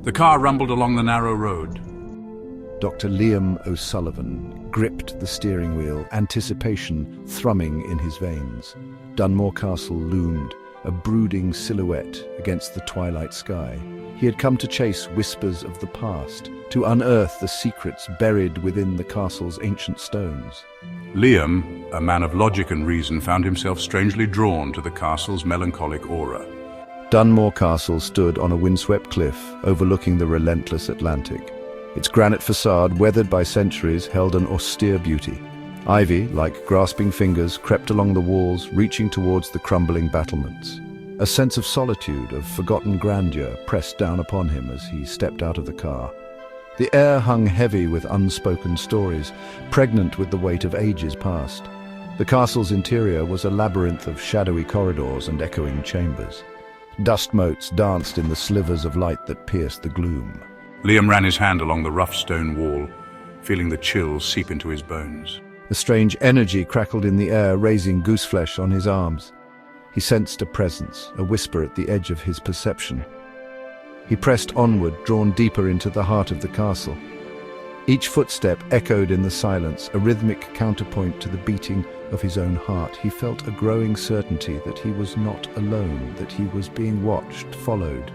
The car rumbled along the narrow road. Dr. Liam O'Sullivan gripped the steering wheel, anticipation thrumming in his veins. Dunmore Castle loomed, a brooding silhouette against the twilight sky. He had come to chase whispers of the past, to unearth the secrets buried within the castle's ancient stones. Liam, a man of logic and reason, found himself strangely drawn to the castle's melancholic aura. Dunmore Castle stood on a windswept cliff overlooking the relentless Atlantic. Its granite facade, weathered by centuries, held an austere beauty. Ivy, like grasping fingers, crept along the walls, reaching towards the crumbling battlements. A sense of solitude, of forgotten grandeur, pressed down upon him as he stepped out of the car. The air hung heavy with unspoken stories, pregnant with the weight of ages past. The castle's interior was a labyrinth of shadowy corridors and echoing chambers. Dust motes danced in the slivers of light that pierced the gloom. Liam ran his hand along the rough stone wall, feeling the chills seep into his bones. A strange energy crackled in the air, raising gooseflesh on his arms. He sensed a presence, a whisper at the edge of his perception. He pressed onward, drawn deeper into the heart of the castle. Each footstep echoed in the silence, a rhythmic counterpoint to the beating of his own heart. He felt a growing certainty that he was not alone, that he was being watched, followed.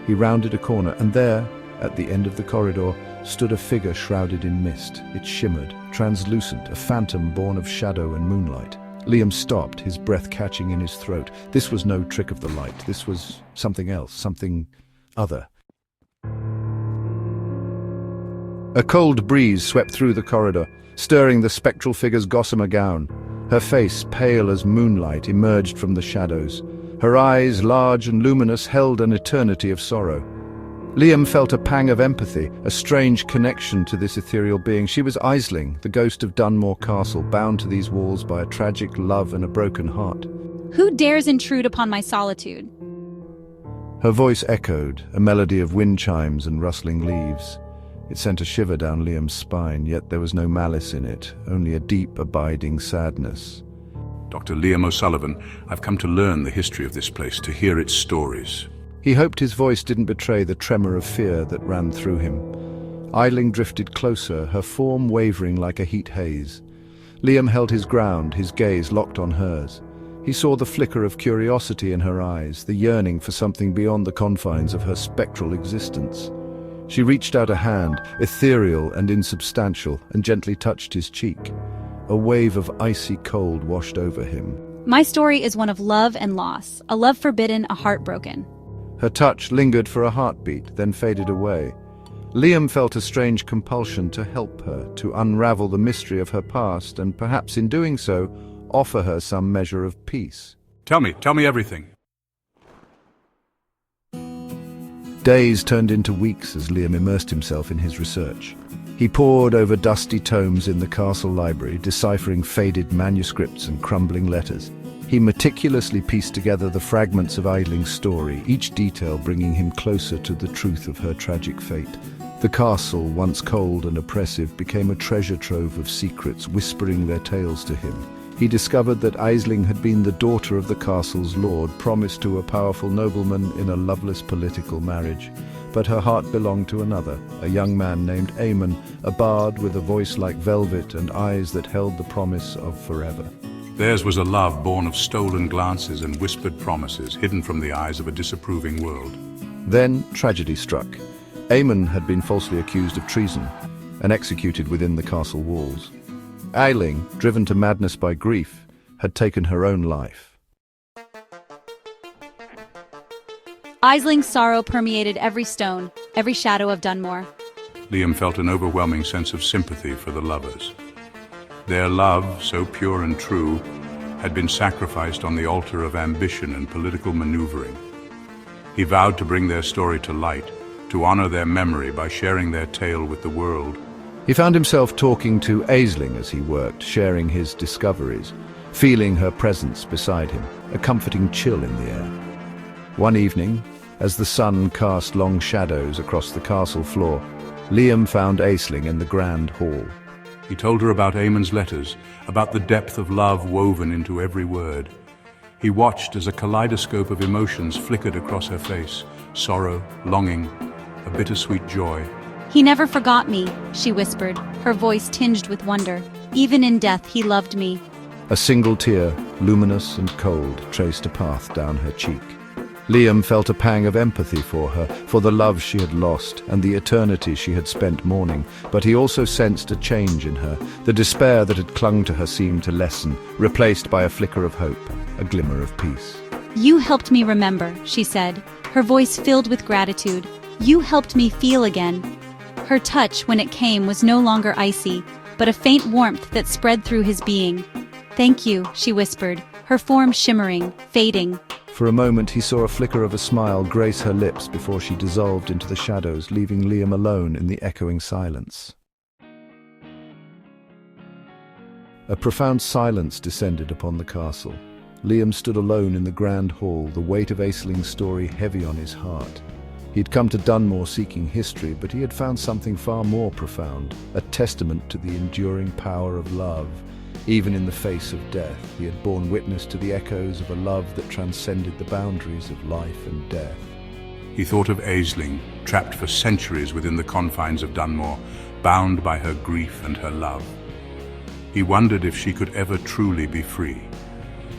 He rounded a corner, and there, at the end of the corridor, stood a figure shrouded in mist. It shimmered, translucent, a phantom born of shadow and moonlight. Liam stopped, his breath catching in his throat. This was no trick of the light. This was something else, something other. A cold breeze swept through the corridor, stirring the spectral figure's gossamer gown. Her face, pale as moonlight, emerged from the shadows. Her eyes, large and luminous, held an eternity of sorrow. Liam felt a pang of empathy, a strange connection to this ethereal being. She was Aisling, the ghost of Dunmore Castle, bound to these walls by a tragic love and a broken heart. Who dares intrude upon my solitude? Her voice echoed, a melody of wind chimes and rustling leaves. It sent a shiver down Liam's spine, yet there was no malice in it, only a deep, abiding sadness. Dr. Liam O'Sullivan, I've come to learn the history of this place, to hear its stories. He hoped his voice didn't betray the tremor of fear that ran through him. Aisling drifted closer, her form wavering like a heat haze. Liam held his ground, his gaze locked on hers. He saw the flicker of curiosity in her eyes, the yearning for something beyond the confines of her spectral existence. She reached out a hand, ethereal and insubstantial, and gently touched his cheek. A wave of icy cold washed over him. My story is one of love and loss, a love forbidden, a heart broken. Her touch lingered for a heartbeat, then faded away. Liam felt a strange compulsion to help her, to unravel the mystery of her past, and perhaps in doing so, offer her some measure of peace. Tell me everything. Days turned into weeks as Liam immersed himself in his research. He pored over dusty tomes in the castle library, deciphering faded manuscripts and crumbling letters. He meticulously pieced together the fragments of Aisling's story, each detail bringing him closer to the truth of her tragic fate. The castle, once cold and oppressive, became a treasure trove of secrets, whispering their tales to him. He discovered that Aisling had been the daughter of the castle's lord, promised to a powerful nobleman in a loveless political marriage. But her heart belonged to another, a young man named Eamon, a bard with a voice like velvet and eyes that held the promise of forever. Theirs was a love born of stolen glances and whispered promises, hidden from the eyes of a disapproving world. Then tragedy struck. Eamon had been falsely accused of treason and executed within the castle walls. Aisling, driven to madness by grief, had taken her own life. Aisling's sorrow permeated every stone, every shadow of Dunmore. Liam felt an overwhelming sense of sympathy for the lovers. Their love, so pure and true, had been sacrificed on the altar of ambition and political maneuvering. He vowed to bring their story to light, to honor their memory by sharing their tale with the world. He found himself talking to Aisling as he worked, sharing his discoveries, feeling her presence beside him, a comforting chill in the air. One evening, as the sun cast long shadows across the castle floor, Liam found Aisling in the grand hall. He told her about Eamon's letters, about the depth of love woven into every word. He watched as a kaleidoscope of emotions flickered across her face, sorrow, longing, a bittersweet joy. He never forgot me, she whispered, her voice tinged with wonder. Even in death, he loved me. A single tear, luminous and cold, traced a path down her cheek. Liam felt a pang of empathy for her, for the love she had lost and the eternity she had spent mourning, but he also sensed a change in her. The despair that had clung to her seemed to lessen, replaced by a flicker of hope, a glimmer of peace. You helped me remember, she said, her voice filled with gratitude. You helped me feel again. Her touch, when it came, was no longer icy, but a faint warmth that spread through his being. Thank you, she whispered, her form shimmering, fading. For a moment he saw a flicker of a smile grace her lips before she dissolved into the shadows, leaving Liam alone in the echoing silence. A profound silence descended upon the castle. Liam stood alone in the grand hall, the weight of Aisling's story heavy on his heart. He'd come to Dunmore seeking history, but he had found something far more profound, a testament to the enduring power of love. Even in the face of death, he had borne witness to the echoes of a love that transcended the boundaries of life and death. He thought of Aisling, trapped for centuries within the confines of Dunmore, bound by her grief and her love. He wondered if she could ever truly be free,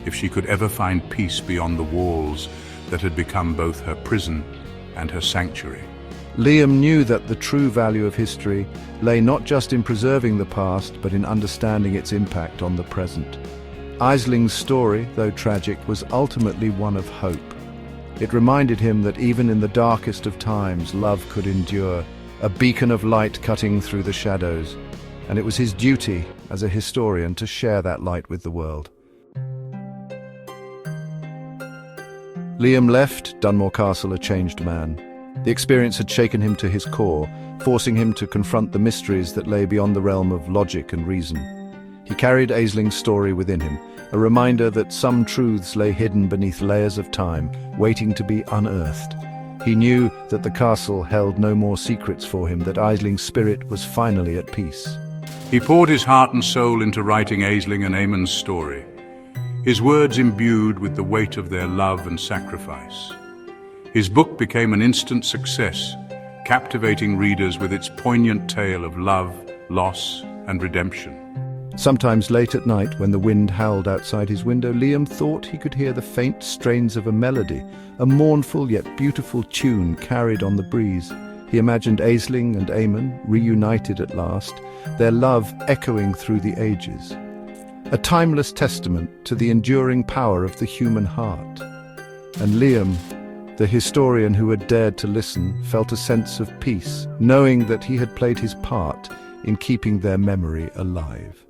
if she could ever find peace beyond the walls that had become both her prison and her sanctuary. Liam knew that the true value of history lay not just in preserving the past, but in understanding its impact on the present. Aisling's story, though tragic, was ultimately one of hope. It reminded him that even in the darkest of times, love could endure, a beacon of light cutting through the shadows, and it was his duty as a historian to share that light with the world. Liam left Dunmore Castle a changed man. The experience had shaken him to his core, forcing him to confront the mysteries that lay beyond the realm of logic and reason. He carried Aisling's story within him, a reminder that some truths lay hidden beneath layers of time, waiting to be unearthed. He knew that the castle held no more secrets for him, that Aisling's spirit was finally at peace. He poured his heart and soul into writing Aisling and Eamon's story, his words imbued with the weight of their love and sacrifice. His book became an instant success, captivating readers with its poignant tale of love, loss, and redemption. Sometimes late at night, when the wind howled outside his window, Liam thought he could hear the faint strains of a melody, a mournful yet beautiful tune carried on the breeze. He imagined Aisling and Eamon reunited at last, their love echoing through the ages. A timeless testament to the enduring power of the human heart. And Liam, the historian who had dared to listen, felt a sense of peace, knowing that he had played his part in keeping their memory alive.